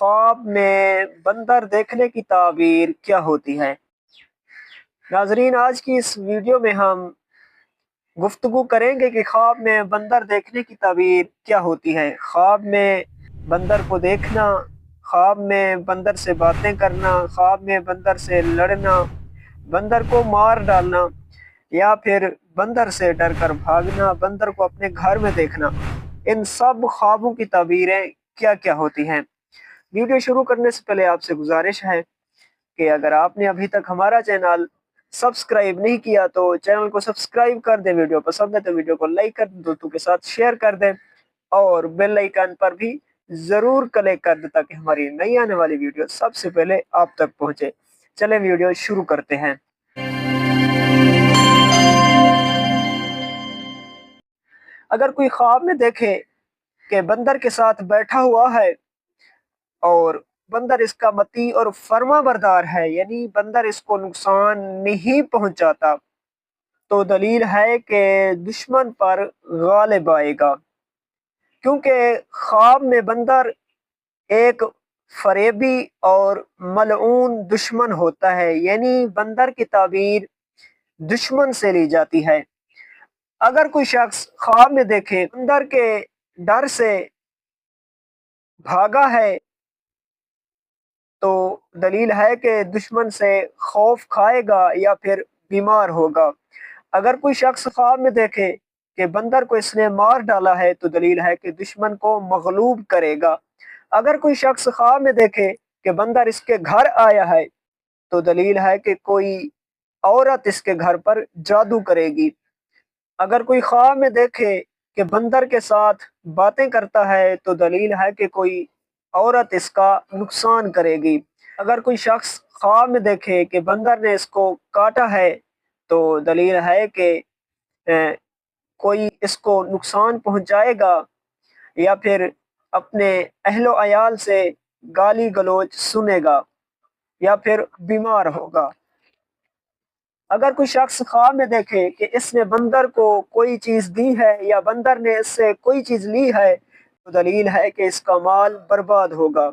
خواب में बंदर देखने की ताबीर क्या होती है। नाजरीन, आज की इस वीडियो में हम गुफ्तगू करेंगे कि ख्वाब में बंदर देखने की ताबीर क्या होती है। ख्वाब में बंदर को देखना, ख्वाब में बंदर से बातें करना, ख्वाब में बंदर से लड़ना, बंदर को मार डालना या फिर बंदर से डर कर भागना, बंदर को अपने घर में देखना, इन सब ख्वाबों की ताबीरें क्या क्या होती हैं। वीडियो शुरू करने से पहले आपसे गुजारिश है कि अगर आपने अभी तक हमारा चैनल सब्सक्राइब नहीं किया तो चैनल को सब्सक्राइब कर दें, वीडियो पसंद है तो वीडियो को लाइक कर दें, दोस्तों के साथ शेयर कर दें और बेल आइकन पर भी ज़रूर क्लिक कर दें ताकि हमारी नई आने वाली वीडियो सबसे पहले आप तक पहुंचे। चलें वीडियो शुरू करते हैं। अगर कोई ख्वाब में देखे कि बंदर के साथ बैठा हुआ है और बंदर इसका मती और फर्मा बरदार है, यानी बंदर इसको नुकसान नहीं पहुंचाता, तो दलील है कि दुश्मन पर गालिब आएगा। क्योंकि ख्वाब में बंदर एक फरेबी और मलऊन दुश्मन होता है, यानी बंदर की ताबीर दुश्मन से ली जाती है। अगर कोई शख्स ख्वाब में देखे बंदर के डर से भागा है तो दलील है कि दुश्मन से खौफ खाएगा या फिर बीमार होगा। अगर कोई शख्स ख्वाब में देखे कि बंदर को इसने मार डाला है तो दलील है कि दुश्मन को मगलूब करेगा। अगर कोई शख्स ख्वाब में देखे कि बंदर इसके घर आया है तो दलील है कि कोई औरत इसके घर पर जादू करेगी। अगर कोई ख्वाब में देखे कि बंदर के साथ बातें करता है तो दलील है कि कोई औरत इसका नुकसान करेगी। अगर कोई शख्स ख्वाब में देखे कि बंदर ने इसको काटा है तो दलील है कि कोई इसको नुकसान पहुंचाएगा या फिर अपने अहलो अयाल से गाली गलौज सुनेगा या फिर बीमार होगा। अगर कोई शख्स ख्वाब में देखे कि इसने बंदर को कोई चीज़ दी है या बंदर ने इससे कोई चीज़ ली है तो दलील है कि इसका माल बर्बाद होगा।